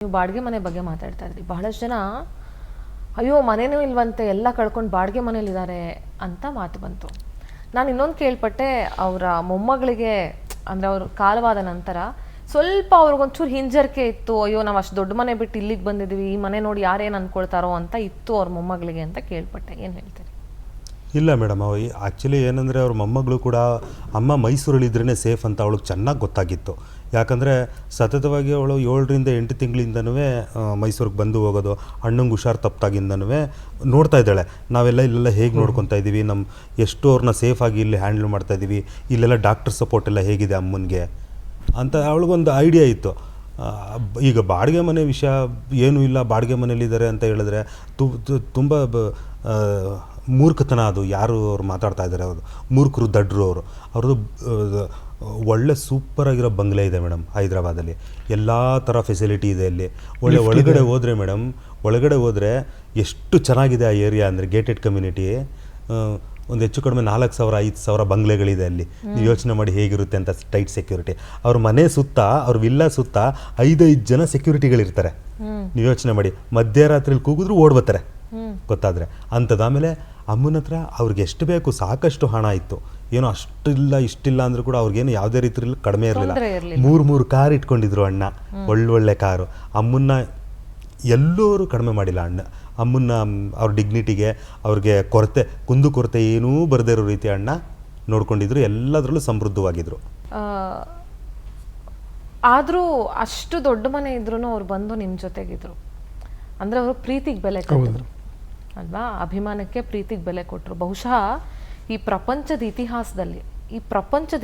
ನೀವು ಬಾಡಿಗೆ ಮನೆ ಬಗ್ಗೆ ಮಾತಾಡ್ತಾ ಇದ್ರಿ. ಬಹಳಷ್ಟು ಜನ ಅಯ್ಯೋ ಮನೇನೂ ಇಲ್ವಂತೆ, ಎಲ್ಲ ಕಳ್ಕೊಂಡು ಬಾಡಿಗೆ ಮನೇಲಿದ್ದಾರೆ ಅಂತ ಮಾತು ಬಂತು. ನಾನು ಇನ್ನೊಂದು ಕೇಳ್ಪಟ್ಟೆ, ಅವರ ಮೊಮ್ಮಗಳಿಗೆ ಅಂದರೆ ಅವರು ಕಾಲವಾದ ನಂತರ ಸ್ವಲ್ಪ ಅವ್ರಿಗೊಂಚೂರು ಹಿಂಜರಿಕೆ ಇತ್ತು. ಅಯ್ಯೋ ನಾವು ಅಷ್ಟು ದೊಡ್ಡ ಮನೆ ಬಿಟ್ಟು ಇಲ್ಲಿಗೆ ಬಂದಿದ್ದೀವಿ, ಈ ಮನೆ ನೋಡಿ ಯಾರೇನು ಅಂದ್ಕೊಳ್ತಾರೋ ಅಂತ ಇತ್ತು ಅವ್ರ ಮೊಮ್ಮಗಳಿಗೆ ಅಂತ ಕೇಳ್ಪಟ್ಟೆ. ಏನು ಹೇಳ್ತೀರಿ? ಇಲ್ಲ ಮೇಡಮ್, ಆ್ಯಕ್ಚುಲಿ ಏನಂದರೆ ಅವ್ರ ಮೊಮ್ಮಗಳು ಕೂಡ ಅಮ್ಮ ಮೈಸೂರಲ್ಲಿದ್ರೇ ಸೇಫ್ ಅಂತ ಅವಳಿಗೆ ಚೆನ್ನಾಗಿ ಗೊತ್ತಾಗಿತ್ತು. ಯಾಕಂದರೆ ಸತತವಾಗಿ ಅವಳು 7ರಿಂದ 8 ತಿಂಗಳಿಂದನೂ ಮೈಸೂರಿಗೆ ಬಂದು ಹೋಗೋದು, ಅಣ್ಣಂಗೆ ಹುಷಾರು ತಪ್ಪಾಗಿಂದನೂ ನೋಡ್ತಾ ಇದ್ದಾಳೆ. ನಾವೆಲ್ಲ ಇಲ್ಲೆಲ್ಲ ಹೇಗೆ ನೋಡ್ಕೊತಾ ಇದ್ದೀವಿ, ನಮ್ಮ ಎಷ್ಟು ಅವ್ರನ್ನ ಸೇಫಾಗಿ ಇಲ್ಲಿ ಹ್ಯಾಂಡಲ್ ಮಾಡ್ತಾಯಿದ್ದೀವಿ, ಇಲ್ಲೆಲ್ಲ ಡಾಕ್ಟರ್ ಸಪೋರ್ಟ್ ಎಲ್ಲ ಹೇಗಿದೆ ಅಮ್ಮನಿಗೆ ಅಂತ ಅವಳಿಗೊಂದು ಐಡಿಯಾ ಇತ್ತು. ಈಗ ಬಾಡಿಗೆ ಮನೆ ವಿಷಯ ಏನೂ ಇಲ್ಲ, ಬಾಡಿಗೆ ಮನೇಲಿದ್ದಾರೆ ಅಂತ ಹೇಳಿದ್ರೆ ತುಂಬ ಮೂರ್ಖತನ. ಅದು ಯಾರು ಅವ್ರು ಮಾತಾಡ್ತಾ ಇದ್ದಾರೆ, ಅವರು ಮೂರ್ಖರು, ದಡ್ರು ಅವರು. ಅವ್ರದ್ದು ಒಳ್ಳೆ ಸೂಪರಾಗಿರೋ ಬಂಗ್ಲೆ ಇದೆ ಮೇಡಮ್ ಹೈದ್ರಾಬಾದಲ್ಲಿ. ಎಲ್ಲ ಥರ ಫೆಸಿಲಿಟಿ ಇದೆ ಅಲ್ಲಿ. ಒಳಗಡೆ ಹೋದರೆ ಮೇಡಮ್, ಒಳಗಡೆ ಹೋದರೆ ಎಷ್ಟು ಚೆನ್ನಾಗಿದೆ ಆ ಏರಿಯಾ ಅಂದರೆ, ಗೇಟೆಡ್ ಕಮ್ಯುನಿಟಿ. ಒಂದು ಹೆಚ್ಚು ಕಡಿಮೆ 4,000-5,000 ಬಂಗ್ಲೆಗಳಿದೆ ಅಲ್ಲಿ. ನೀವು ಯೋಚನೆ ಮಾಡಿ ಹೇಗಿರುತ್ತೆ ಅಂತ. Tight security. ಅವ್ರ ಮನೆ ಸುತ್ತ, ಅವ್ರ ವಿಲ್ಲಾ ಸುತ್ತ 5 ಜನ ಸೆಕ್ಯೂರಿಟಿಗಳಿರ್ತಾರೆ. ನೀವು ಯೋಚನೆ ಮಾಡಿ, ಮಧ್ಯರಾತ್ರಿಲಿ ಕೂಗಿದ್ರು ಓಡ್ಬರ್ತಾರೆ ಗೊತ್ತಾದರೆ ಅಂಥದ್ದು. ಆಮೇಲೆ ಅಮ್ಮನ ಹತ್ರ ಅವ್ರಿಗೆ ಎಷ್ಟು ಬೇಕು ಸಾಕಷ್ಟು ಹಣ ಇತ್ತು. ಏನೋ ಅಷ್ಟಿಲ್ಲ ಇಷ್ಟಿಲ್ಲ ಅಂದರೂ ಕೂಡ ಅವ್ರಿಗೇನು ಯಾವುದೇ ರೀತಿಯಲ್ಲಿ ಕಡಿಮೆ ಇರಲಿಲ್ಲ. 3 ಕಾರ್ ಇಟ್ಕೊಂಡಿದ್ರು ಅಣ್ಣ, ಒಳ್ಳೊಳ್ಳೆ ಕಾರು. ಅಮ್ಮನ್ನ ಎಲ್ಲರೂ ಕಡಿಮೆ ಮಾಡಿಲ್ಲ ಅಣ್ಣ. ಅಮ್ಮನ್ನ ಅವ್ರ ಡಿಗ್ನಿಟಿಗೆ, ಅವ್ರಿಗೆ ಕುಂದುಕೊರತೆ ಏನೂ ಬರದೇ ಇರೋ ರೀತಿ ಅಣ್ಣ ನೋಡ್ಕೊಂಡಿದ್ರು. ಎಲ್ಲದರಲ್ಲೂ ಸಮೃದ್ಧವಾಗಿದ್ರು. ಆದರೂ ಅಷ್ಟು ದೊಡ್ಡ ಮನೆ ಇದ್ರೂ ಅವ್ರು ಬಂದು ನಿಮ್ಮ ಜೊತೆಗಿದ್ರು ಅಂದರೆ ಅವರು ಪ್ರೀತಿಗೆ ಬೆಲೆ ಕೊಟ್ಟರು ಅಲ್ವಾ? ಅಭಿಮಾನಕ್ಕೆ, ಪ್ರೀತಿಗೆ ಬೆಲೆ ಕೊಟ್ಟರು. ಬಹುಶಃ ಈ ಪ್ರಪಂಚದ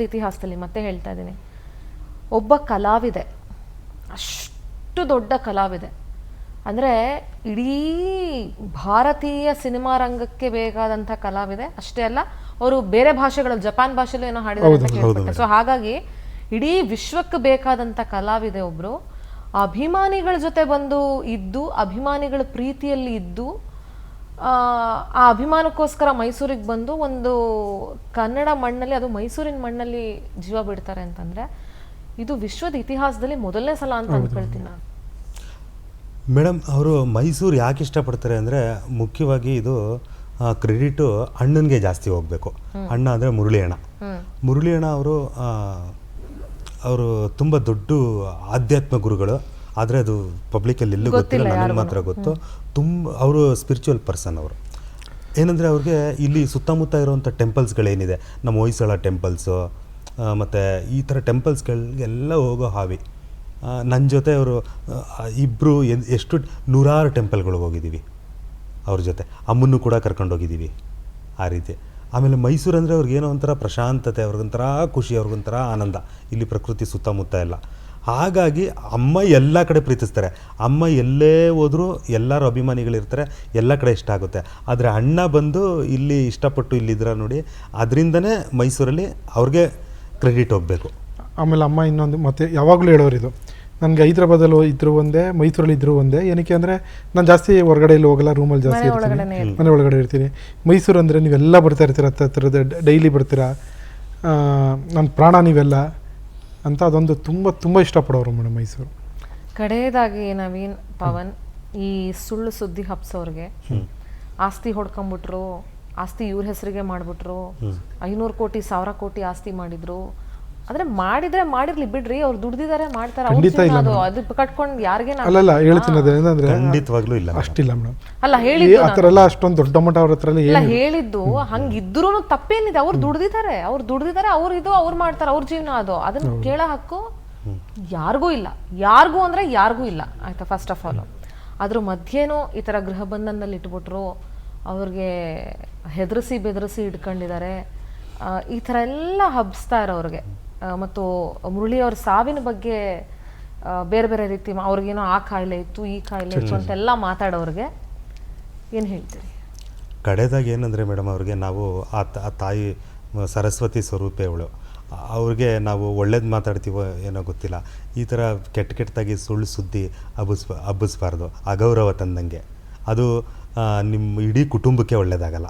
ಇತಿಹಾಸದಲ್ಲಿ ಮತ್ತೆ ಹೇಳ್ತಾ ಇದ್ದೀನಿ, ಒಬ್ಬ ಕಲಾವಿದೆ, ಅಷ್ಟು ದೊಡ್ಡ ಕಲಾವಿದೆ ಅಂದರೆ ಇಡೀ ಭಾರತೀಯ ಸಿನಿಮಾ ರಂಗಕ್ಕೆ ಬೇಕಾದಂಥ ಕಲಾವಿದೆ ಅಷ್ಟೇ ಅಲ್ಲ, ಅವರು ಬೇರೆ ಭಾಷೆಗಳಲ್ಲಿ, ಜಪಾನ್ ಭಾಷೆಯಲ್ಲೂ ಏನೋ ಹಾಡಿದ್ದಾರೆ ಅಂತ ಕೇಳ್ಪಟ್ಟೆ. ಸೊ ಹಾಗಾಗಿ ಇಡೀ ವಿಶ್ವಕ್ಕೆ ಬೇಕಾದಂಥ ಕಲಾವಿದೆ ಒಬ್ಬರು. ಅಭಿಮಾನಿಗಳ ಜೊತೆ ಬಂದು ಇದ್ದು, ಅಭಿಮಾನಿಗಳ ಪ್ರೀತಿಯಲ್ಲಿ ಇದ್ದು, ಆ ಅಭಿಮಾನಕ್ಕೋಸ್ಕರ ಮೈಸೂರಿಗೆ ಬಂದು ಒಂದು ಕನ್ನಡ ಮಣ್ಣಲ್ಲಿ, ಅದು ಮೈಸೂರಿನ ಮಣ್ಣಲ್ಲಿ ಜೀವ ಬಿಡ್ತಾರೆ ಅಂತಂದರೆ ಇದು ವಿಶ್ವದ ಇತಿಹಾಸದಲ್ಲಿ ಮೊದಲನೇ ಸಲ ಅಂತ ಅಂದ್ಕೊಳ್ತೀನಿ ನಾನು. ಮೇಡಮ್, ಅವರು ಮೈಸೂರು ಯಾಕೆ ಇಷ್ಟಪಡ್ತಾರೆ ಅಂದರೆ, ಮುಖ್ಯವಾಗಿ ಇದು ಕ್ರೆಡಿಟು ಅಣ್ಣನಿಗೆ ಜಾಸ್ತಿ ಹೋಗಬೇಕು. ಅಣ್ಣ ಅಂದರೆ ಮುರಳಿ ಅಣ್ಣ. ಮುರಳಿ ಅಣ್ಣ ಅವರು ತುಂಬ ದೊಡ್ಡ ಆಧ್ಯಾತ್ಮ ಗುರುಗಳು. ಆದರೆ ಅದು ಪಬ್ಲಿಕಲ್ಲಿ ಎಲ್ಲೂ ಗೊತ್ತಿಲ್ಲ, ನನಗೆ ಮಾತ್ರ ಗೊತ್ತು. ಅವರು ಸ್ಪಿರಿಚುವಲ್ ಪರ್ಸನ್. ಅವರು ಏನಂದರೆ, ಅವ್ರಿಗೆ ಇಲ್ಲಿ ಸುತ್ತಮುತ್ತ ಇರೋವಂಥ ಟೆಂಪಲ್ಸ್ಗಳೇನಿದೆ, ನಮ್ಮ ಹೊಯ್ಸಳ ಟೆಂಪಲ್ಸು ಮತ್ತು ಈ ಥರ ಟೆಂಪಲ್ಸ್ಗಳಿಗೆಲ್ಲ ಹೋಗೋ ಹಾವಿ. ನನ್ನ ಜೊತೆ ಅವರು ಇಬ್ಬರು ಎಷ್ಟು 100 ಟೆಂಪಲ್ಗಳಿಗೆ ಹೋಗಿದ್ದೀವಿ ಅವ್ರ ಜೊತೆ. ಅಮ್ಮನ್ನು ಕೂಡ ಕರ್ಕೊಂಡೋಗಿದ್ದೀವಿ ಆ ರೀತಿ. ಆಮೇಲೆ ಮೈಸೂರು ಅಂದರೆ ಅವ್ರಿಗೇನೋ ಒಂಥರ ಪ್ರಶಾಂತತೆ, ಅವ್ರಿಗೊಂಥರ ಖುಷಿ, ಅವ್ರಿಗೊಂಥರ ಆನಂದ. ಇಲ್ಲಿ ಪ್ರಕೃತಿ ಸುತ್ತಮುತ್ತ ಎಲ್ಲ. ಹಾಗಾಗಿ ಅಮ್ಮ ಎಲ್ಲ ಕಡೆ ಪ್ರೀತಿಸ್ತಾರೆ. ಅಮ್ಮ ಎಲ್ಲೇ ಹೋದರೂ ಎಲ್ಲರೂ ಅಭಿಮಾನಿಗಳಿರ್ತಾರೆ, ಎಲ್ಲ ಕಡೆ ಇಷ್ಟ ಆಗುತ್ತೆ. ಆದರೆ ಅಣ್ಣ ಬಂದು ಇಲ್ಲಿ ಇಷ್ಟಪಟ್ಟು ಇಲ್ಲಿದ್ರ ನೋಡಿ, ಅದರಿಂದನೇ ಮೈಸೂರಲ್ಲಿ ಅವ್ರಿಗೆ ಕ್ರೆಡಿಟ್ ಹೋಗಬೇಕು. ಆಮೇಲೆ ಅಮ್ಮ ಇನ್ನೊಂದು ಮತ್ತೆ ಯಾವಾಗಲೂ ಹೇಳೋರು, ಇದು ನನಗೆ ಹೈದ್ರಾಬಾದಲ್ಲಿ ಇದ್ದರೂ ಒಂದೇ, ಮೈಸೂರಲ್ಲಿ ಇದ್ದರೂ ಒಂದೇ. ಏನಕ್ಕೆ ಅಂದರೆ ನಾನು ಜಾಸ್ತಿ ಹೊರಗಡೆಯಲ್ಲಿ ಹೋಗಲ್ಲ, ರೂಮಲ್ಲಿ ಜಾಸ್ತಿ ಇರ್ತೀನಿ, ಮನೆ ಒಳಗಡೆ ಇರ್ತೀನಿ. ಮೈಸೂರು ಅಂದರೆ ನೀವೆಲ್ಲ ಬರ್ತಾ ಇರ್ತೀರ, ಹತ್ತಿರದ ಡೈಲಿ ಬರ್ತೀರಾ, ನನ್ನ ಪ್ರಾಣ ನೀವೆಲ್ಲ ಅಂತ ಅದೊಂದು ತುಂಬ ತುಂಬ ಇಷ್ಟಪಡೋರು ಮೇಡಮ್ ಮೈಸೂರು. ಕಡೆಯದಾಗಿ ನವೀನ್, ಪವನ್, ಈ ಸುಳ್ಳು ಸುದ್ದಿ ಹಬ್ಸೋರ್ಗೆ ಆಸ್ತಿ ಹೊಡ್ಕೊಂಬಿಟ್ರು, ಆಸ್ತಿ ಇವ್ರ ಹೆಸರಿಗೆ ಮಾಡಿಬಿಟ್ರು, 500 ಕೋಟಿ 1000 ಕೋಟಿ ಆಸ್ತಿ ಮಾಡಿದ್ರು. ಆದ್ರೆ ಮಾಡಿರ್ಲಿ ಬಿಡ್ರಿ, ಅವ್ರು ದುಡ್ದಿದ್ದಾರೆ, ಮಾಡ್ತಾರೆ, ಅದು ಕಟ್ಕೊಂಡು ಯಾರಿಗೆ ಅಲ್ಲ ಹೇಳ್ತೀನಿ. ಅದೇನಂದ್ರೆ ಖಂಡಿತವಾಗ್ಲೂ ಇಲ್ಲ, ಅಷ್ಟಿಲ್ಲ ಮೇಡಮ್. ಅಲ್ಲ ಹೇಳಿದ್ದು ಆ ಥರ ಎಲ್ಲ ಅಷ್ಟೊಂದು ದೊಡ್ಡ ಮಟ್ಟ ಅವ್ರ ಹತ್ರ ಎಲ್ಲ ಹೇಳಿದ್ದು ಹಂಗಿದ್ರು ತಪ್ಪೇನಿದೆ. ಅವ್ರು ದುಡ್ದಿದ್ದಾರೆ, ಅವ್ರು ಇದು ಅವ್ರು ಮಾಡ್ತಾರೆ, ಅವ್ರ ಜೀವನ ಅದು. ಅದನ್ನ ಕೇಳೋ ಹಕ್ಕು ಯಾರಿಗೂ ಇಲ್ಲ. ಯಾರಿಗೂ ಇಲ್ಲ ಆಯ್ತಾ? ಫಸ್ಟ್ ಆಫ್ ಆಲ್ ಅದ್ರ ಮಧ್ಯೇನೋ ಈ ಥರ ಗೃಹ ಬಂಧನದಲ್ಲಿ ಇಟ್ಬಿಟ್ರು, ಅವ್ರಿಗೆ ಹೆದರಿಸಿ ಬೆದರಿಸಿ ಇಟ್ಕೊಂಡಿದ್ದಾರೆ. ಈ ಥರ ಎಲ್ಲ ಹಬ್ಸ್ತಾ ಇರೋರಿಗೆ. ಮತ್ತು ಮುರಳಿ ಅವ್ರ ಸಾವಿನ ಬಗ್ಗೆ ಬೇರೆ ಬೇರೆ ರೀತಿ ಅವ್ರಿಗೇನೋ ಆ ಕಾಯಿಲೆ ಇತ್ತು, ಈ ಕಾಯಿಲೆ ಇತ್ತು ಅಂತೆಲ್ಲ ಮಾತಾಡೋರಿಗೆ ಏನು ಹೇಳ್ತೀರಿ? ಕಡೆದಾಗ ಏನಂದರೆ ಮೇಡಮ್, ಅವ್ರಿಗೆ ನಾವು ಆ ತಾಯಿ ಸರಸ್ವತಿ ಸ್ವರೂಪೇ ಅವಳು. ಅವ್ರಿಗೆ ನಾವು ಒಳ್ಳೇದು ಮಾತಾಡ್ತೀವೋ ಏನೋ ಗೊತ್ತಿಲ್ಲ, ಈ ಥರ ಕೆಟ್ಟದಾಗಿ ಸುಳ್ಳು ಸುದ್ದಿ ಹಬ್ಬಿಸ್ಬಾರ್ದು. ಅಗೌರವ ತಂದಂಗೆ ಅದು ನಿಮ್ಮ ಇಡೀ ಕುಟುಂಬಕ್ಕೆ ಒಳ್ಳೆಯದಾಗಲ್ಲ.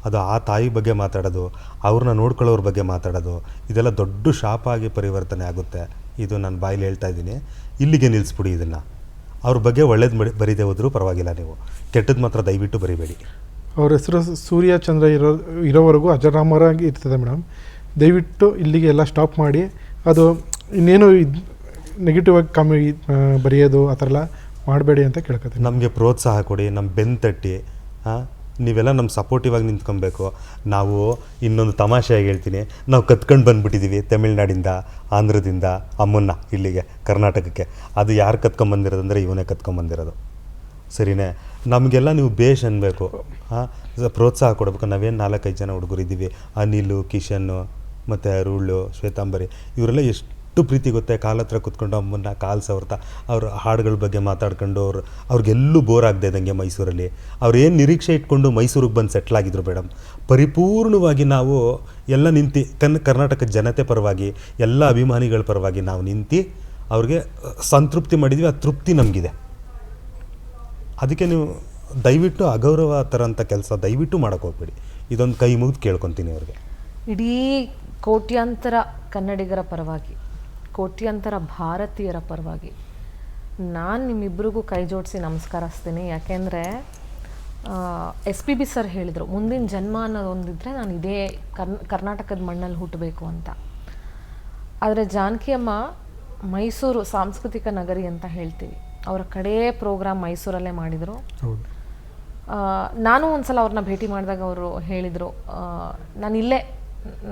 ಅದು ಆ ತಾಯಿ ಬಗ್ಗೆ ಮಾತಾಡೋದು, ಅವ್ರನ್ನ ನೋಡ್ಕೊಳ್ಳೋರ ಬಗ್ಗೆ ಮಾತಾಡೋದು, ಇದೆಲ್ಲ ದೊಡ್ಡ ಶಾಪ ಆಗಿ ಪರಿವರ್ತನೆ ಆಗುತ್ತೆ. ಇದು ನಾನು ಬಾಯಲ್ಲಿ ಹೇಳ್ತಾ ಇದ್ದೀನಿ. ಇಲ್ಲಿಗೆ ನಿಲ್ಲಿಸ್ಬಿಡಿ ಇದನ್ನು. ಅವ್ರ ಬಗ್ಗೆ ಒಳ್ಳೇದು ಬರೀದೇ ಹೋದರೂ ಪರವಾಗಿಲ್ಲ, ನೀವು ಕೆಟ್ಟದ್ದು ಮಾತ್ರ ದಯವಿಟ್ಟು ಬರಿಬೇಡಿ. ಅವ್ರ ಹೆಸರು ಸೂರ್ಯ ಚಂದ್ರ ಇರೋವರೆಗೂ ಅಜರಾಮರಾಗಿ ಇರ್ತದೆ ಮೇಡಮ್. ದಯವಿಟ್ಟು ಇಲ್ಲಿಗೆ ಎಲ್ಲ ಸ್ಟಾಪ್ ಮಾಡಿ. ಅದು ಇನ್ನೇನು ನೆಗೆಟಿವ್ ಆಗಿ ಬರೆಯೋದು ಆ ಥರ ಎಲ್ಲ ಮಾಡಬೇಡಿ ಅಂತ ಕೇಳ್ಕೊತೀನಿ. ನಮಗೆ ಪ್ರೋತ್ಸಾಹ ಕೊಡಿ, ನಮ್ಮ ಬೆನ್ನು ತಟ್ಟಿ, ನೀವೆಲ್ಲ ನಮ್ಮ ಸಪೋರ್ಟಿವ್ ಆಗಿ ನಿಂತ್ಕೊಬೇಕು. ನಾವು ಇನ್ನೊಂದು ತಮಾಷೆಯಾಗಿ ಹೇಳ್ತೀನಿ, ನಾವು ಕತ್ಕೊಂಡು ಬಂದುಬಿಟ್ಟಿದ್ದೀವಿ ತಮಿಳ್ನಾಡಿಂದ, ಆಂಧ್ರದಿಂದ ಅಮ್ಮನ್ನ ಇಲ್ಲಿಗೆ ಕರ್ನಾಟಕಕ್ಕೆ. ಅದು ಯಾರು ಕತ್ಕೊಂಬಂದಿರೋದು ಅಂದರೆ ಇವನೇ ಕತ್ಕೊಂಬಂದಿರೋದು. ಸರಿನೇ, ನಮಗೆಲ್ಲ ನೀವು ಬೇಷ್ ಅನ್ಬೇಕು, ಪ್ರೋತ್ಸಾಹ ಕೊಡಬೇಕು. ನಾವೇನು 4-5 ಜನ ಹುಡುಗರಿದ್ದೀವಿ, ಅನಿಲು, ಕಿಶನ್ನು ಮತ್ತು ಅರುಳು, ಶ್ವೇತಾಂಬರಿ, ಇವರೆಲ್ಲ ಎಷ್ಟು ಪ್ರೀತಿ ಗೊತ್ತೆ. ಕಾಲ ಹತ್ರ ಕುತ್ಕೊಂಡು ಅಮ್ಮನ್ನ ಕಾಲು ಸವರ್ತಾ ಅವ್ರ ಹಾಡುಗಳ ಬಗ್ಗೆ ಮಾತಾಡ್ಕೊಂಡು ಅವ್ರಿಗೆಲ್ಲೂ ಬೋರ್ ಆಗದೆ ಇದ್ದಂಗೆ ಮೈಸೂರಲ್ಲಿ ಅವ್ರು ಏನು ನಿರೀಕ್ಷೆ ಇಟ್ಕೊಂಡು ಮೈಸೂರಿಗೆ ಬಂದು ಸೆಟ್ಲಾಗಿದ್ರು ಮೇಡಮ್, ಪರಿಪೂರ್ಣವಾಗಿ ನಾವು ಎಲ್ಲ ನಿಂತು ಕರ್ನಾಟಕದ ಜನತೆ ಪರವಾಗಿ, ಎಲ್ಲ ಅಭಿಮಾನಿಗಳ ಪರವಾಗಿ ನಾವು ನಿಂತು ಅವ್ರಿಗೆ ಸಂತೃಪ್ತಿ ಮಾಡಿದ್ವಿ. ಆ ತೃಪ್ತಿ ನಮಗಿದೆ. ಅದಕ್ಕೆ ನೀವು ದಯವಿಟ್ಟು ಅಗೌರವ ಥರ ಅಂಥ ಕೆಲಸ ದಯವಿಟ್ಟು ಮಾಡೋಕ್ಕೆ ಹೋಗ್ಬೇಡಿ. ಇದೊಂದು ಕೈ ಮುಗಿದು ಕೇಳ್ಕೊತೀನಿ ಅವ್ರಿಗೆ. ಇಡೀ ಕೋಟ್ಯಾಂತರ ಕನ್ನಡಿಗರ ಪರವಾಗಿ, ಕೋಟ್ಯಾಂತರ ಭಾರತೀಯರ ಪರವಾಗಿ ನಾನು ನಿಮ್ಮಿಬ್ಬರಿಗೂ ಕೈ ಜೋಡಿಸಿ ನಮಸ್ಕರಿಸ್ತೀನಿ. ಯಾಕೆಂದರೆ SPB ಸರ್ ಹೇಳಿದರು, ಮುಂದಿನ ಜನ್ಮ ಅನ್ನೋದೊಂದಿದ್ರೆ ನಾನು ಇದೇ ಕರ್ನಾಟಕದ ಮಣ್ಣಲ್ಲಿ ಹುಟ್ಟಬೇಕು ಅಂತ. ಆದರೆ ಜಾನಕಿ ಅಮ್ಮ ಮೈಸೂರು ಸಾಂಸ್ಕೃತಿಕ ನಗರಿ ಅಂತ ಹೇಳ್ತೀವಿ. ಅವರ ಕಡೇ ಪ್ರೋಗ್ರಾಮ್ ಮೈಸೂರಲ್ಲೇ ಮಾಡಿದರು. ನಾನು ಒಂದು ಸಲ ಅವ್ರನ್ನ ಭೇಟಿ ಮಾಡಿದಾಗ ಅವರು ಹೇಳಿದರು, ನಾನು ಇಲ್ಲೇ,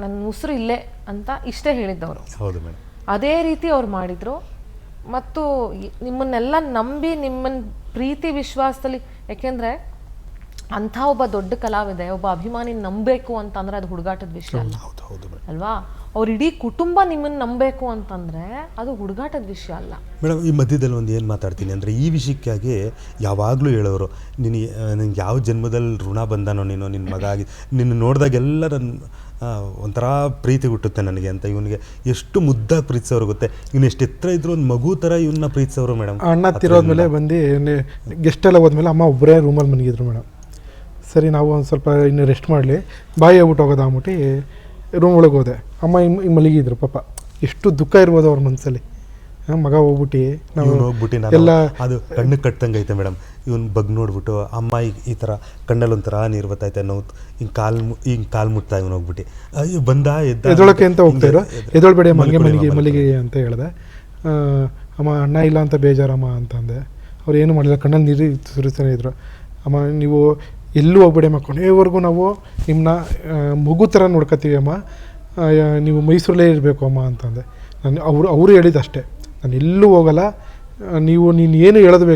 ನನ್ನ ಉಸಿರು ಇಲ್ಲೇ ಅಂತ ಇಷ್ಟೇ ಹೇಳಿದ್ದವರು. ಹೌದು ಮೇಡಮ್. ಅದೇ ರೀತಿ ಅವ್ರು ಮಾಡಿದರು. ಮತ್ತು ನಿಮ್ಮನ್ನೆಲ್ಲ ನಂಬಿ ನಿಮ್ಮನ್ನ ಪ್ರೀತಿ ವಿಶ್ವಾಸದಲ್ಲಿ, ಯಾಕೆಂದರೆ ಅಂಥ ಒಬ್ಬ ದೊಡ್ಡ ಕಲಾವಿದೆ, ಒಬ್ಬ ಅಭಿಮಾನಿ ನಂಬಬೇಕು ಅಂತಂದರೆ ಅದು ಹುಡುಗಾಟದ ವಿಷಯ ಅಲ್ಲ ಅಲ್ವಾ? ಅವ್ರ ಇಡೀ ಕುಟುಂಬ ನಿಮ್ಮನ್ನು ನಂಬಬೇಕು ಅಂತಂದರೆ ಅದು ಹುಡುಗಾಟದ ವಿಷಯ ಅಲ್ಲ ಮೇಡಮ್. ಈ ಮಧ್ಯದಲ್ಲಿ ಒಂದು ಏನು ಮಾತಾಡ್ತೀನಿ ಅಂದರೆ, ಈ ವಿಷಯಕ್ಕಾಗಿ ಯಾವಾಗಲೂ ಹೇಳೋರು, ನಿನಗೆ ಯಾವ ಜನ್ಮದಲ್ಲಿ ಋಣ ಬಂದಾನೋ ನೀನು, ನಿನ್ನ ಮಗ ಆಗಿ ನಿನ್ನ ನೋಡಿದಾಗೆಲ್ಲ ನನ್ನ ಒಂಥರ ಪ್ರೀತಿ ಹುಟ್ಟುತ್ತೆ ನನಗೆ ಅಂತ. ಇವನಿಗೆ ಎಷ್ಟು ಮುದ್ದಾಗಿ ಪ್ರೀತಿಸೋರು ಗೊತ್ತೆ. ಇವನು ಎಷ್ಟು ಎತ್ತರ ಇದ್ರು ಒಂದು ಮಗು ಥರ ಇವನ್ನ ಪ್ರೀತಿಸೋರು ಮೇಡಮ್. ಅಣ್ಣ ತಿರೋದ್ಮೇಲೆ ಬಂದು ಗೆಸ್ಟೆಲ್ಲ ಹೋದ್ಮೇಲೆ ಅಮ್ಮ ಒಬ್ಬರೇ ರೂಮಲ್ಲಿ ಮನಗಿದ್ರು ಮೇಡಮ್. ಸರಿ, ನಾವು ಒಂದು ಸ್ವಲ್ಪ ಇನ್ನು ರೆಸ್ಟ್ ಮಾಡಲಿ, ಬಾಯಿ ಹೇಳ್ಬಿಟ್ಟು ಹೋಗೋದು ಅಂದ್ಬಿಟ್ಟು ರೂಮ್ ಒಳಗೆ ಹೋದೆ. ಅಮ್ಮ ಹಿಂಗೆ ಮಲಗಿದ್ರು. ಪಾಪ ಎಷ್ಟು ದುಃಖ ಇರ್ಬೋದು ಅವ್ರ ಮನಸ್ಸಲ್ಲಿ. ಮಗ ಹೋಗ್ಬಿಟ್ಟು ನಾವು ಎಲ್ಲ ಅದು ಕಣ್ಣು ಕಟ್ಟಂಗೆ ಐತೆ ಮೇಡಮ್. ಇವನು ಬಗ್ ನೋಡ್ಬಿಟ್ಟು ಅಮ್ಮ ಈ ಥರ ಕಣ್ಣಲ್ಲಿ ಒಂಥರ ನೀರು ಬರ್ತೈತೆ, ನೋವು ಹಿಂಗೆ ಕಾಲು ಮುಟ್ತಾ ಇವನು ಹೋಗ್ಬಿಟ್ಟು ಅಯ್ಯೋ ಬಂದ ಎದೊಳಕ್ಕೆ ಅಂತ ಹೋಗ್ತಾಯಿರೋ, ಎದೊಳ್ಬೇಡಿ ಮನೆಗೆ ಮಲ್ಲಿಗೆ ಅಂತ ಹೇಳಿದೆ. ಅಮ್ಮ ಅಣ್ಣ ಇಲ್ಲ ಅಂತ ಬೇಜಾರಮ್ಮ ಅಂತಂದೆ. ಅವ್ರು ಏನು ಮಾಡಿಲ್ಲ, ಕಣ್ಣಲ್ಲಿ ನೀರು ಸುರಿತಾನೆ ಇದ್ರು. ಅಮ್ಮ ನೀವು ಎಲ್ಲೂ ಹೋಗ್ಬೇಡಿ ಅಮ್ಮ, ಕೊನೆಯವರೆಗೂ ನಾವು ನಿಮ್ಮನ್ನ ಮಗು ಥರ ನೋಡ್ಕೊತೀವಿ ಅಮ್ಮ, ನೀವು ಮೈಸೂರಲ್ಲೇ ಇರಬೇಕು ಅಮ್ಮ ಅಂತಂದೆ. ನಾನು ಅವರು ಹೇಳಿದ್ದು ಅಷ್ಟೇ, ನಾನು ಎಲ್ಲೂ ಹೋಗಲ್ಲ, ನೀನು ಏನು ಹೇಳೋದು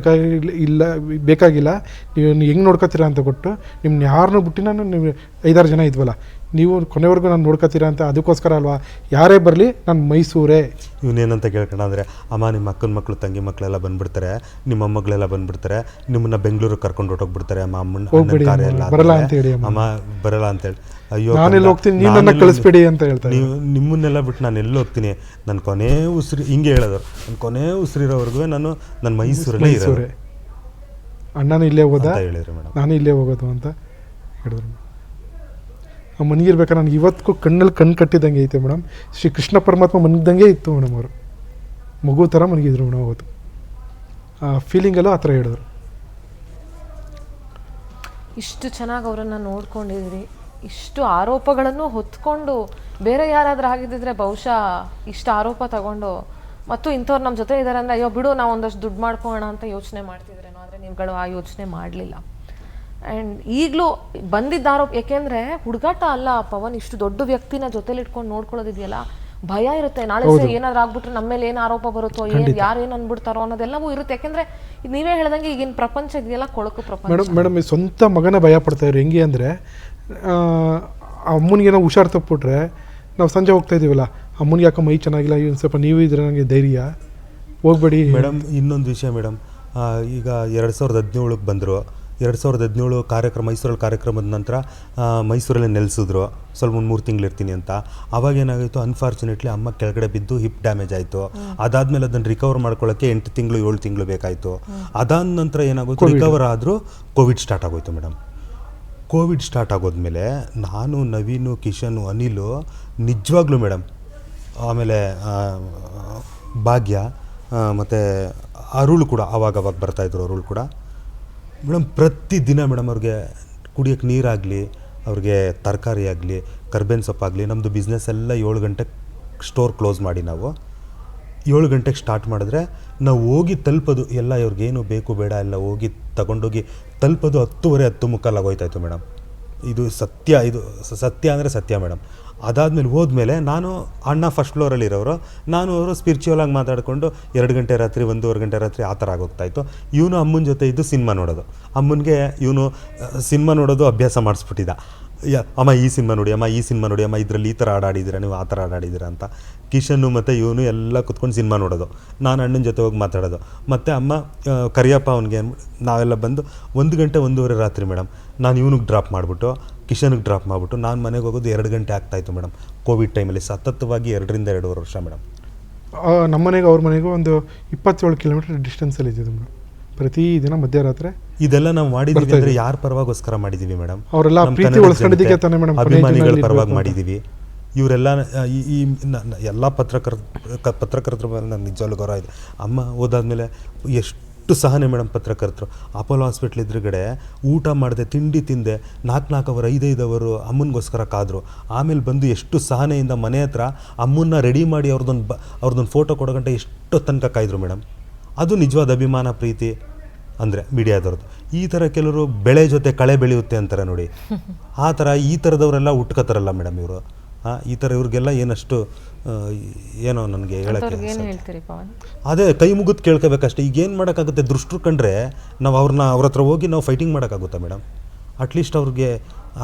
ಬೇಕಾಗಿಲ್ಲ, ನೀವು ಹೆಂಗೆ ನೋಡ್ಕೊತೀರಾ ಅಂತ ಕೊಟ್ಟು ನಿಮ್ಮನ್ನ ಯಾರನ್ನೂ ಬಿಟ್ಟು ನಾನು ನೀವು 5-6 ಜನ ಇದ್ವಲ್ಲ, ನೀವು ಕೊನೆವರೆಗೂ ನಾನು ನೋಡ್ಕೊತೀರಾ ಅಂತ. ಅದಕ್ಕೋಸ್ಕರ ಅಲ್ವಾ, ಯಾರೇ ಬರಲಿ ನಾನು ಮೈಸೂರೇ. ಇವನೇನಂತ ಕೇಳ್ಕೊಂಡು ಅಂದರೆ, ಅಮ್ಮ ನಿಮ್ಮ ಅಕ್ಕನ ಮಕ್ಕಳು ತಂಗಿ ಮಕ್ಕಳೆಲ್ಲ ಬಂದುಬಿಡ್ತಾರೆ, ನಿಮ್ಮ ಮೊಮ್ಮಗಳೆಲ್ಲ ಬಂದುಬಿಡ್ತಾರೆ, ನಿಮ್ಮನ್ನ ಬೆಂಗಳೂರಿಗೆ ಕರ್ಕೊಂಡು ಹೊಟ್ಟೋಗ್ಬಿಡ್ತಾರೆ ಅಮ್ಮ, ಅಮ್ಮನ ಕಾರ್ಯ ಎಲ್ಲ ಬರಲ್ಲ ಅಂತ ಹೇಳಿ ಅಮ್ಮ ಬರಲ್ಲ ಅಂತೇಳಿ. ಅಯ್ಯೋ ನಾನೆಲ್ಲ ಹೋಗ್ತೀನಿ, ನೀವು ನನ್ನ ಕಳಿಸ್ಬೇಡಿ ಅಂತ ಹೇಳ್ತಾರೆ. ನೀವು ನಿಮ್ಮನ್ನೆಲ್ಲ ಬಿಟ್ಟು ನಾನು ಎಲ್ಲ ಹೋಗ್ತೀನಿ, ನನ್ನ ಕೊನೆ ಉಸಿರು ಹಿಂಗೆ ಹೇಳೋದು, ನನ್ನ ಕೊನೆ ಉಸಿರಿರೋವರೆಗೂ ನಾನು ನನ್ನ ಮೈಸೂರಲ್ಲೇ ಇರೋದು. ಅಣ್ಣನೂ ಇಲ್ಲೇ ಹೋದ, ಹೇಳಿದ್ರು ಮೇಡಮ್, ನಾನು ಇಲ್ಲೇ ಹೋಗೋದು ಅಂತ ಹೇಳಿದ್ರು. ಆ ಮನಗಿರ್ಬೇಕಾದ್ರೆ ನನಗೆ ಇವತ್ತಿಗೂ ಕಣ್ಣಲ್ಲಿ ಕಣ್ಣು ಕಟ್ಟಿದಂಗೆ ಐತೆ ಮೇಡಮ್. ಶ್ರೀ ಕೃಷ್ಣ ಪರಮಾತ್ಮ ಮನಗಿದಂಗೆ ಇತ್ತು ಮೇಡಮ್. ಅವರು ಮಗು ಥರ ಮನಗಿದ್ರು ಮೇಡಮ್. ಅವತ್ತು ಆ ಫೀಲಿಂಗಲ್ಲೂ ಆ ಥರ ಹೇಳಿದ್ರು. ಇಷ್ಟು ಚೆನ್ನಾಗಿ ಅವರನ್ನು ನೋಡ್ಕೊಂಡಿದ್ರಿ, ಇಷ್ಟು ಆರೋಪಗಳನ್ನು ಹೊತ್ಕೊಂಡು ಬೇರೆ ಯಾರಾದರೂ ಆಗಿದ್ದಿದ್ರೆ ಬಹುಶಃ ಇಷ್ಟು ಆರೋಪ ತಗೊಂಡು ಮತ್ತು ಇಂಥವ್ರು ನಮ್ಮ ಜೊತೆ ಇದ್ದಾರೆ ಅಂದರೆ ಅಯ್ಯೋ ಬಿಡು ನಾವು ಒಂದಷ್ಟು ದುಡ್ಡು ಮಾಡ್ಕೊಳ್ಳೋಣ ಅಂತ ಯೋಚನೆ ಮಾಡ್ತಿದ್ರೇನೋ. ಆದರೆ ನೀವುಗಳು ಆ ಯೋಚನೆ ಮಾಡಲಿಲ್ಲ. ಆ್ಯಂಡ್ ಈಗಲೂ ಬಂದಿದ್ದ ಆರೋಪ, ಏಕೆಂದರೆ ಹುಡುಗಾಟ ಅಲ್ಲ ಪವನ್, ಇಷ್ಟು ದೊಡ್ಡ ವ್ಯಕ್ತಿನ ಜೊತೆಲಿ ಇಟ್ಕೊಂಡು ನೋಡ್ಕೊಳ್ಳೋದಿದೆಯಲ್ಲ, ಭಯ ಇರುತ್ತೆ. ನಾಳೆ ಏನಾದ್ರು ಆಗ್ಬಿಟ್ರೆ ನಮ್ಮ ಮೇಲೆ ಏನು ಆರೋಪ ಬರುತ್ತೋ, ಯಾರು ಏನು ಅಂದ್ಬಿಡ್ತಾರೋ ಅನ್ನೋದೆಲ್ಲವೂ ಇರುತ್ತೆ. ಯಾಕೆಂದರೆ ನೀವೇ ಹೇಳ್ದಂಗೆ ಈಗಿನ ಪ್ರಪಂಚ ಇದೆಯಲ್ಲ, ಕೊಳಕು ಪ್ರಪಂಚ. ಮೇಡಮ್ ಈ ಸ್ವಂತ ಮಗನ ಭಯ ಪಡ್ತಾಯಿದ್ರು. ಹೆಂಗೆ ಅಂದರೆ ಅಮ್ಮನಿಗೆ ನಾವು ಹುಷಾರು ತಪ್ಪಿಟ್ರೆ, ನಾವು ಸಂಜೆ ಹೋಗ್ತಾ ಇದೀವಲ್ಲ, ಅಮ್ಮನಿಗೆ ಯಾಕೆ ಮೈ ಚೆನ್ನಾಗಿಲ್ಲ, ಇನ್ನು ಸ್ವಲ್ಪ ನೀವು ಇದ್ರೆ ನನಗೆ ಧೈರ್ಯ, ಹೋಗ್ಬೇಡಿ ಮೇಡಮ್. ಇನ್ನೊಂದು ವಿಷಯ ಮೇಡಮ್, ಈಗ 2017ಕ್ಕೆ ಬಂದರು. 2017 ಕಾರ್ಯಕ್ರಮ, ಮೈಸೂರಲ್ಲಿ ಕಾರ್ಯಕ್ರಮದ ನಂತರ ಮೈಸೂರಲ್ಲೇ ನೆಲೆಸಿದ್ರು. ಸ್ವಲ್ಪ 3 ತಿಂಗಳು ಇರ್ತೀನಿ ಅಂತ. ಆವಾಗ ಏನಾಗಿತ್ತು, ಅನ್ಫಾರ್ಚುನೇಟ್ಲಿ ಅಮ್ಮ ಕೆಳಗಡೆ ಬಿದ್ದು ಹಿಪ್ ಡ್ಯಾಮೇಜ್ ಆಯಿತು. ಅದಾದಮೇಲೆ ಅದನ್ನು ರಿಕವರ್ ಮಾಡ್ಕೊಳ್ಳೋಕ್ಕೆ 8 ತಿಂಗಳು 7 ತಿಂಗಳು ಬೇಕಾಯಿತು. ಅದಾದ ನಂತರ ಏನಾಗೋಯ್ತು, ರಿಕವರ್ ಆದರೂ ಕೋವಿಡ್ ಸ್ಟಾರ್ಟ್ ಆಗೋಯ್ತು ಮೇಡಮ್. ಕೋವಿಡ್ ಸ್ಟಾರ್ಟ್ ಆಗೋದ್ಮೇಲೆ ನಾನು, ನವೀನು, ಕಿಶನು, ಅನಿಲು ನಿಜವಾಗ್ಲೂ ಮೇಡಮ್, ಆಮೇಲೆ ಭಾಗ್ಯ, ಮತ್ತು ಅರುಳು ಕೂಡ ಅವಾಗವಾಗ ಬರ್ತಾಯಿದ್ರು. ಅರುಳು ಕೂಡ ಮೇಡಮ್ ಪ್ರತಿದಿನ ಮೇಡಮ್ ಅವ್ರಿಗೆ ಕುಡಿಯೋಕ್ಕೆ ನೀರಾಗಲಿ, ಅವ್ರಿಗೆ ತರಕಾರಿ ಆಗಲಿ, ಕರ್ಬೇವಿನ ಸೊಪ್ಪಾಗಲಿ, ನಮ್ಮದು ಬಿಸ್ನೆಸ್ ಎಲ್ಲ 7 ಗಂಟೆಗೆ ಸ್ಟೋರ್ ಕ್ಲೋಸ್ ಮಾಡಿ ನಾವು 7 ಗಂಟೆಗೆ ಸ್ಟಾರ್ಟ್ ಮಾಡಿದ್ರೆ ನಾವು ಹೋಗಿ ತಲುಪೋದು ಎಲ್ಲ ಇವ್ರಿಗೇನು ಬೇಕು ಬೇಡ ಎಲ್ಲ ಹೋಗಿ ತಗೊಂಡೋಗಿ ತಲುಪೋದು 10:30 10:45 ಆಗೋಯ್ತಾಯಿತ್ತು ಮೇಡಮ್. ಇದು ಸತ್ಯ, ಇದು ಸತ್ಯ ಅಂದರೆ ಸತ್ಯ ಮೇಡಮ್. ಅದಾದಮೇಲೆ ಹೋದ್ಮೇಲೆ ನಾನು ಅಣ್ಣ ಫಸ್ಟ್ ಫ್ಲೋರಲ್ಲಿ ಇರೋರು, ನಾನು ಅವರು ಸ್ಪಿರಿಚುವಲಾಗಿ ಮಾತಾಡಿಕೊಂಡು 2 ಗಂಟೆ ರಾತ್ರಿ 1:30 ಗಂಟೆ ರಾತ್ರಿ ಆ ಥರ ಆಗೋಗ್ತಾಯಿತ್ತು. ಇವನು ಅಮ್ಮನ ಜೊತೆ ಇದ್ದು ಸಿನಿಮಾ ನೋಡೋದು. ಅಮ್ಮನಿಗೆ ಇವನು ಸಿನಿಮಾ ನೋಡೋದು ಅಭ್ಯಾಸ ಮಾಡಿಸ್ಬಿಟ್ಟಿದ್ದ. ಅಮ್ಮ ಈ ಸಿನಿಮಾ ನೋಡಿ, ಅಮ್ಮ ಈ ಸಿನಿಮಾ ನೋಡಿ, ಅಮ್ಮ ಇದರಲ್ಲಿ ಈ ಥರ ಆಡಾಡಿದ್ದೀರಾ, ನೀವು ಆ ಥರ ಆಡಾಡಿದ್ದೀರಾ ಅಂತ. ಕಿಶನ್ನು ಮತ್ತು ಇವನು ಎಲ್ಲ ಕುತ್ಕೊಂಡು ಸಿನಿಮಾ ನೋಡೋದು, ನಾನು ಅಣ್ಣನ ಜೊತೆ ಹೋಗಿ ಮಾತಾಡೋದು. ಮತ್ತು ಅಮ್ಮ ಕರಿಯಪ್ಪ ಅವನಿಗೆ ನಾವೆಲ್ಲ ಬಂದು 1 ಗಂಟೆ 1:30 ರಾತ್ರಿ ಮೇಡಮ್ ನಾನು ಇವನಿಗೆ ಡ್ರಾಪ್ ಮಾಡಿಬಿಟ್ಟು ಕಿಶನ್ಗೆ ಡ್ರಾಪ್ ಮಾಡಿಬಿಟ್ಟು ನಾನು ಮನೆಗೆ ಹೋಗೋದು 2 ಗಂಟೆ ಆಗ್ತಾಯಿತ್ತು ಮೇಡಮ್. ಕೋವಿಡ್ ಟೈಮಲ್ಲಿ ಸತತವಾಗಿ 2ರಿಂದ 2.5 ವರ್ಷ ಮೇಡಮ್. ನಮ್ಮ ಮನೆಗೆ ಅವ್ರ ಮನೆಗೂ ಒಂದು 27 ಕಿಲೋಮೀಟರ್ ಡಿಸ್ಟೆನ್ಸಲ್ಲಿ ಇದ್ದಿದ್ದು ಮೇಡಮ್. ಪ್ರತಿದಿನ ಮಧ್ಯರಾತ್ರಿ ಇದೆಲ್ಲ ನಾವು ಮಾಡಿದ್ದೀವಿ ಅಂದರೆ ಯಾರ ಪರವಾಗೋಸ್ಕರ ಮಾಡಿದ್ದೀವಿ ಮೇಡಮ್? ಅವರೆಲ್ಲ ಪ್ರೀತಿ ಉಳಿಸ್ಕೊಂಡಿದ್ದಕ್ಕೆ ತಾನೇ ಮೇಡಮ್, ಅಭಿಮಾನಿಗಳ ಪರವಾಗಿ ಮಾಡಿದ್ದೀವಿ. ಇವರೆಲ್ಲ ಈ ಎಲ್ಲ ಪತ್ರಕರ್ತರು ನನಗೆ ನಿಜವಾಗ್ಲೂ ಗೌರವ ಇದೆ. ಅಮ್ಮ ಓದಾದ್ಮೇಲೆ ಎಷ್ಟು ಸಹನೆ ಮೇಡಮ್ ಪತ್ರಕರ್ತರು. ಅಪೋಲೋ ಹಾಸ್ಪಿಟ್ಲ್ ಎದುರುಗಡೆ ಊಟ ಮಾಡಿದೆ, ತಿಂಡಿ ತಿಂದೆ, 4 ಅವರ್ 5 ಅವರು ಅಮ್ಮನಿಗೋಸ್ಕರ ಕಾದರು. ಆಮೇಲೆ ಬಂದು ಎಷ್ಟು ಸಹನೆಯಿಂದ ಮನೆ ಹತ್ರ ಅಮ್ಮನ್ನ ರೆಡಿ ಮಾಡಿ ಅವ್ರದ್ದೊಂದು ಫೋಟೋ ಕೊಡೋ ಗಂಟೆ ಎಷ್ಟು ತನಕ ಕಾಯ್ದರು ಮೇಡಮ್. ಅದು ನಿಜವಾದ ಅಭಿಮಾನ, ಪ್ರೀತಿ ಅಂದರೆ ಮೀಡಿಯಾದವ್ರದ್ದು. ಈ ಥರ ಕೆಲವರು ಬೆಳೆ ಜೊತೆ ಕಳೆ ಬೆಳೆಯುತ್ತೆ ಅಂತಾರೆ ನೋಡಿ, ಆ ಥರ ಈ ಥರದವರೆಲ್ಲ ಹುಟ್ಕೋತಾರಲ್ಲ ಮೇಡಮ್ ಇವರು. ಈ ಥರ ಇವ್ರಿಗೆಲ್ಲ ಏನಷ್ಟು ಏನೋ ನನಗೆ ಹೇಳೋಕ್ಕೆ ಅದೇ ಕೈ ಮುಗಿದು ಕೇಳ್ಕೋಬೇಕಷ್ಟೇ. ಈಗ ಏನು ಮಾಡೋಕ್ಕಾಗುತ್ತೆ? ದೃಷ್ಟರು ಕಂಡ್ರೆ ನಾವು ಅವ್ರ ಹತ್ರ ಹೋಗಿ ನಾವು ಫೈಟಿಂಗ್ ಮಾಡೋಕ್ಕಾಗುತ್ತಾ ಮೇಡಮ್? ಅಟ್ಲೀಸ್ಟ್ ಅವ್ರಿಗೆ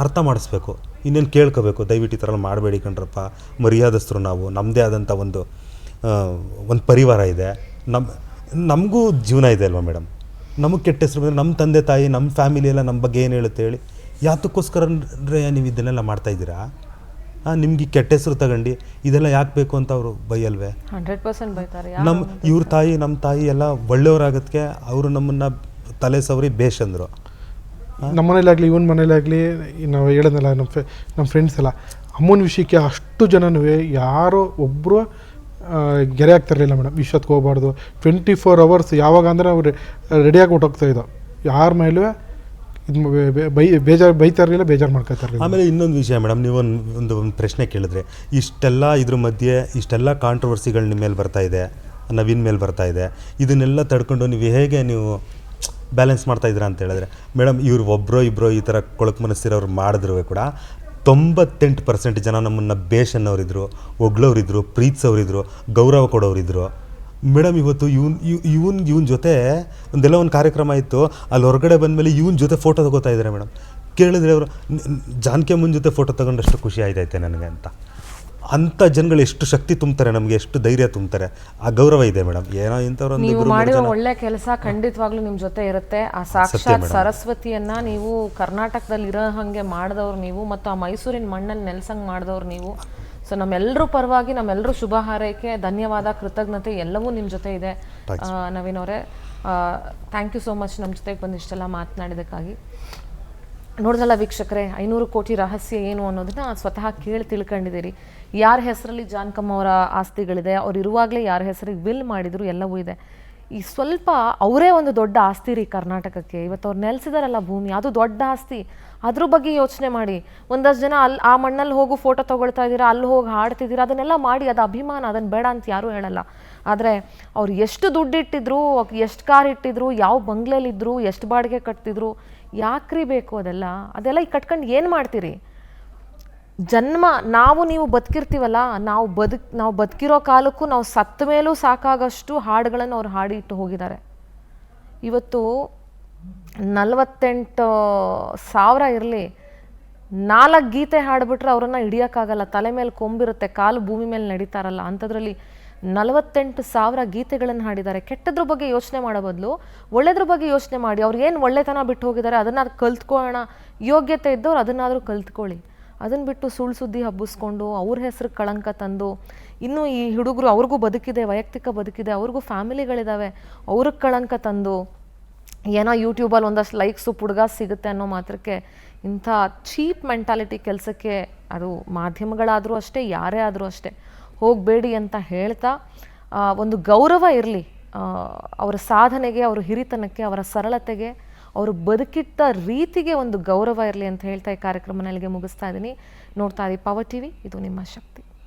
ಅರ್ಥ ಮಾಡಿಸ್ಬೇಕು, ಇನ್ನೇನು ಕೇಳ್ಕೋಬೇಕು. ದಯವಿಟ್ಟು ಈ ಥರ ಮಾಡಬೇಡಿ ಕಣ್ರಪ್ಪ, ಮರ್ಯಾದಸ್ಥರು ನಾವು, ನಮ್ಮದೇ ಆದಂಥ ಒಂದು ಪರಿವಾರ ಇದೆ, ನಮಗೂ ಜೀವನ ಇದೆ ಅಲ್ವಾ ಮೇಡಮ್. ನಮಗೆ ಕೆಟ್ಟ ಹೆಸರು ಬಂದರೆ ನಮ್ಮ ತಂದೆ ತಾಯಿ, ನಮ್ಮ ಫ್ಯಾಮಿಲಿ ಎಲ್ಲ ನಮ್ಮ ಬಗ್ಗೆ ಏನು ಹೇಳುತ್ತೆ ಹೇಳಿ? ಯಾತಕ್ಕೋಸ್ಕರ ಅಂದರೆ ನೀವು ಇದನ್ನೆಲ್ಲ ಮಾಡ್ತಾಯಿದ್ದೀರಾ? ನಿಮ್ಗೆ ಕೆಟ್ಟ ಹೆಸರು ತಗೊಂಡು ಇದೆಲ್ಲ ಯಾಕೆ ಬೇಕು ಅಂತ ಅವರು ಬೈಯಲ್ವೇ? 100% ಬೈತಾರೆ. ಇವ್ರ ತಾಯಿ ನಮ್ಮ ತಾಯಿ ಎಲ್ಲ ಒಳ್ಳೆಯವರಾಗೋದಕ್ಕೆ ಅವರು ನಮ್ಮನ್ನು ತಲೆ ಸವರಿ ಬೇಷ್ ಅಂದರು. ನಮ್ಮ ಮನೇಲಾಗಲಿ ಇವನ್ ಮನೇಲಾಗಲಿ ನಾವು ಹೇಳೋದಲ್ಲ, ನಮ್ಮ ಫ್ರೆಂಡ್ಸ್ ಎಲ್ಲ ಅಮ್ಮನ ವಿಷಯಕ್ಕೆ ಅಷ್ಟು ಜನನೂ ಯಾರೋ ಒಬ್ಬರು ಗೆರೆ ಆಗ್ತಿರಲಿಲ್ಲ ಮೇಡಮ್. ವಿಶ್ವಕ್ಕೆ ಹೋಗ್ಬಾರ್ದು 24 ಅವರ್ಸ್ ಯಾವಾಗ ಅಂದರೆ ಅವ್ರು ರೆಡಿಯಾಗಿ ಹೊಟ್ಟೋಗ್ತಾಯಿದ್ದೋ, ಯಾರ ಮೇಲೂ ಇದು ಬೈತಾ ಇರಲಿಲ್ಲ, ಬೇಜಾರು ಮಾಡ್ಕೊತಾ ಇರಲಿಲ್ಲ. ಆಮೇಲೆ ಇನ್ನೊಂದು ವಿಷಯ ಮೇಡಮ್, ನೀವು ಒಂದು ಪ್ರಶ್ನೆ ಕೇಳಿದ್ರೆ, ಇಷ್ಟೆಲ್ಲ ಇದ್ರ ಮಧ್ಯೆ ಇಷ್ಟೆಲ್ಲ ಕಾಂಟ್ರವರ್ಸಿಗಳು ನಿಮ್ಮ ಮೇಲೆ ಬರ್ತಾಯಿದೆ, ನವೀನ್ ಮೇಲೆ ಬರ್ತಾಯಿದೆ, ಇದನ್ನೆಲ್ಲ ತಡ್ಕೊಂಡು ನೀವು ಹೇಗೆ ನೀವು ಬ್ಯಾಲೆನ್ಸ್ ಮಾಡ್ತಾಯಿದ್ದೀರಾ ಅಂತ ಹೇಳಿದ್ರೆ ಮೇಡಮ್, ಇವ್ರು ಒಬ್ಬರೋ ಇಬ್ಬರೋ ಈ ಥರ ಕೊಳಕು ಮನಸ್ಸಿರೋರು ಮಾಡಿದ್ರು ಕೂಡ 98% ಜನ ನಮ್ಮನ್ನು ಬೇಷ್ ಅನ್ನೋರಿದ್ರು, ಹೊಗಳೋರಿದ್ರು, ಪ್ರೀತಿಸೋರಿದ್ರು, ಗೌರವ ಕೊಡೋರಿದ್ರು ಮೇಡಮ್. ಇವತ್ತು ಇವನ್ ಜೊತೆ ಒಂದು ಕಾರ್ಯಕ್ರಮ ಇತ್ತು, ಅಲ್ಲಿ ಹೊರಗಡೆ ಬಂದಮೇಲೆ ಇವನ್ ಜೊತೆ ಫೋಟೋ ತಗೋತಾ ಇದ್ದಾರೆ ಮೇಡಮ್. ಕೇಳಿದ್ರೆ ಅವರು ಜಾನಕಿ ಅಮ್ಮನ ಜೊತೆ ಫೋಟೋ ತಗೊಂಡಷ್ಟು ಖುಷಿ ಆಯ್ತೈತೆ ನನಗೆ ಅಂತ. ಅಂಥ ಜನಗಳು ಎಷ್ಟು ಶಕ್ತಿ ತುಂಬ್ತಾರೆ, ನಮಗೆ ಎಷ್ಟು ಧೈರ್ಯ ತುಂಬ್ತಾರೆ, ಆ ಗೌರವ ಇದೆ ಮೇಡಮ್. ಏನೋ ಇಂಥವ್ರು ನೀವು ಮಾಡಿರೋ ಒಳ್ಳೆ ಕೆಲಸ ಖಂಡಿತವಾಗ್ಲೂ ನಿಮ್ಮ ಜೊತೆ ಇರುತ್ತೆ. ಆ ಸಾಕ್ಷಾತ್ ಸರಸ್ವತಿಯನ್ನ ನೀವು ಕರ್ನಾಟಕದಲ್ಲಿ ಇರೋ ಹಾಗೆ ಮಾಡಿದವ್ರು ನೀವು, ಮತ್ತು ಆ ಮೈಸೂರಿನ ಮಣ್ಣಲ್ಲಿ ನೆಲೆಸಂಗೆ ಮಾಡಿದವ್ರು ನೀವು. ಸೊ ನಮ್ಮೆಲ್ಲರೂ ಪರವಾಗಿ ನಮ್ಮೆಲ್ಲರೂ ಶುಭ ಹಾರೈಕೆ, ಧನ್ಯವಾದ, ಕೃತಜ್ಞತೆ ಎಲ್ಲವೂ ನಿಮ್ಮ ಜೊತೆ ಇದೆ. ನವೀನ್ ಅವರೇ, ಥ್ಯಾಂಕ್ ಯು ಸೋ ಮಚ್ ನಮ್ಮ ಜೊತೆಗೆ ಬಂದು ಇಷ್ಟೆಲ್ಲ ಮಾತನಾಡಿದ್ದಕ್ಕಾಗಿ. ನೋಡಿದಲ್ಲ ವೀಕ್ಷಕರೇ, 500 ಕೋಟಿ ರಹಸ್ಯ ಏನು ಅನ್ನೋದನ್ನ ಸ್ವತಃ ಕೇಳಿ ತಿಳ್ಕೊಂಡಿದ್ದೀರಿ. ಯಾರ ಹೆಸರಲ್ಲಿ ಜಾನಕಮ್ಮ ಅವರ ಆಸ್ತಿಗಳಿದೆ, ಅವ್ರು ಇರುವಾಗಲೇ ಯಾರ ಹೆಸರಿಗೆ ವಿಲ್ ಮಾಡಿದ್ರು, ಎಲ್ಲವೂ ಇದೆ. ಈ ಸ್ವಲ್ಪ ಅವರೇ ಒಂದು ದೊಡ್ಡ ಆಸ್ತಿ ರೀ ಕರ್ನಾಟಕಕ್ಕೆ. ಇವತ್ತು ಅವ್ರು ನೆಲೆಸಿದಾರಲ್ಲ ಭೂಮಿ, ಅದು ದೊಡ್ಡ ಆಸ್ತಿ. ಅದ್ರ ಬಗ್ಗೆ ಯೋಚನೆ ಮಾಡಿ. ಒಂದಷ್ಟು ಜನ ಅಲ್ಲಿ ಆ ಮಣ್ಣಲ್ಲಿ ಹೋಗು ಫೋಟೋ ತೊಗೊಳ್ತಾ ಇದ್ದೀರಾ, ಅಲ್ಲಿ ಹೋಗಿ ಹಾಡ್ತಿದ್ದೀರಾ, ಅದನ್ನೆಲ್ಲ ಮಾಡಿ, ಅದು ಅಭಿಮಾನ, ಅದನ್ನು ಬೇಡ ಅಂತ ಯಾರೂ ಹೇಳಲ್ಲ. ಆದರೆ ಅವ್ರು ಎಷ್ಟು ದುಡ್ಡು ಇಟ್ಟಿದ್ರು, ಎಷ್ಟು ಕಾರ್ ಇಟ್ಟಿದ್ರು, ಯಾವ ಬಂಗ್ಲೆಲಿದ್ರು, ಎಷ್ಟು ಬಾಡಿಗೆ ಕಟ್ತಿದ್ರು, ಯಾಕ್ರಿ ಬೇಕು ಅದೆಲ್ಲ? ಅದೆಲ್ಲ ಈಗ ಕಟ್ಕೊಂಡು ಏನು ಮಾಡ್ತೀರಿ? ಜನ್ಮ ನಾವು ನೀವು ಬದುಕಿರ್ತೀವಲ್ಲ, ನಾವು ಬದುಕಿರೋ ಕಾಲಕ್ಕೂ ನಾವು ಸತ್ತ ಮೇಲೂ ಸಾಕಾಗಷ್ಟು ಹಾಡುಗಳನ್ನು ಅವ್ರು ಹಾಡಿ ಇಟ್ಟು ಹೋಗಿದ್ದಾರೆ. ಇವತ್ತು 48,000 ಇರಲಿ, 4 ಗೀತೆ ಹಾಡ್ಬಿಟ್ರೆ ಅವ್ರನ್ನ ಹಿಡಿಯೋಕ್ಕಾಗಲ್ಲ. ತಲೆ ಮೇಲೆ ಕೊಂಬಿರುತ್ತೆ, ಕಾಲು ಭೂಮಿ ಮೇಲೆ ನಡೀತಾರಲ್ಲ, ಅಂಥದ್ರಲ್ಲಿ 48,000 ಗೀತೆಗಳನ್ನು ಹಾಡಿದ್ದಾರೆ. ಕೆಟ್ಟದ್ರ ಬಗ್ಗೆ ಯೋಚನೆ ಮಾಡೋ ಬದಲು ಒಳ್ಳೆದ್ರ ಬಗ್ಗೆ ಯೋಚನೆ ಮಾಡಿ. ಅವ್ರು ಏನು ಒಳ್ಳೆತನ ಬಿಟ್ಟು ಹೋಗಿದ್ದಾರೆ ಅದನ್ನಾದ್ರು ಕಲ್ತ್ಕೊಳ್ಳೋಣ. ಯೋಗ್ಯತೆ ಇದ್ದವ್ರು ಅದನ್ನಾದರೂ ಕಲ್ತ್ಕೊಳ್ಳಿ. ಅದನ್ನು ಬಿಟ್ಟು ಸುಳ್ಳು ಸುದ್ದಿ ಹಬ್ಬಿಸ್ಕೊಂಡು ಅವ್ರ ಹೆಸ್ರಿಗೆ ಕಳಂಕ ತಂದು, ಇನ್ನೂ ಈ ಹುಡುಗರು ಅವ್ರಿಗೂ ಬದುಕಿದೆ, ವೈಯಕ್ತಿಕ ಬದುಕಿದೆ, ಅವ್ರಿಗೂ ಫ್ಯಾಮಿಲಿಗಳಿದ್ದಾವೆ, ಅವ್ರಿಗೆ ಕಳಂಕ ತಂದು ಏನೋ ಯೂಟ್ಯೂಬಲ್ಲಿ ಒಂದಷ್ಟು ಲೈಕ್ಸು ಪುಡ್ಗ ಸಿಗುತ್ತೆ ಅನ್ನೋ ಮಾತ್ರಕ್ಕೆ ಇಂಥ ಚೀಪ್ ಮೆಂಟಾಲಿಟಿ ಕೆಲಸಕ್ಕೆ ಅದು ಮಾಧ್ಯಮಗಳಾದರೂ ಅಷ್ಟೇ, ಯಾರೇ ಆದರೂ ಅಷ್ಟೇ ಹೋಗಬೇಡಿ ಅಂತ ಹೇಳ್ತಾ, ಒಂದು ಗೌರವ ಇರಲಿ ಅವರ ಸಾಧನೆಗೆ, ಅವರ ಹಿರಿತನಕ್ಕೆ, ಅವರ ಸರಳತೆಗೆ, ಅವರು ಬದುಕಿಟ್ಟ ರೀತಿಗೆ ಒಂದು ಗೌರವ ಇರಲಿ ಅಂತ ಹೇಳ್ತಾ ಈ ಕಾರ್ಯಕ್ರಮ ಅಲ್ಲಿಗೆ ಮುಗಿಸ್ತಾ ಇದ್ದೀನಿ. ನೋಡ್ತಾ ಇದ್ದೀವಿ ಪವರ್ ಟಿವಿ, ಇದು ನಿಮ್ಮ ಶಕ್ತಿ.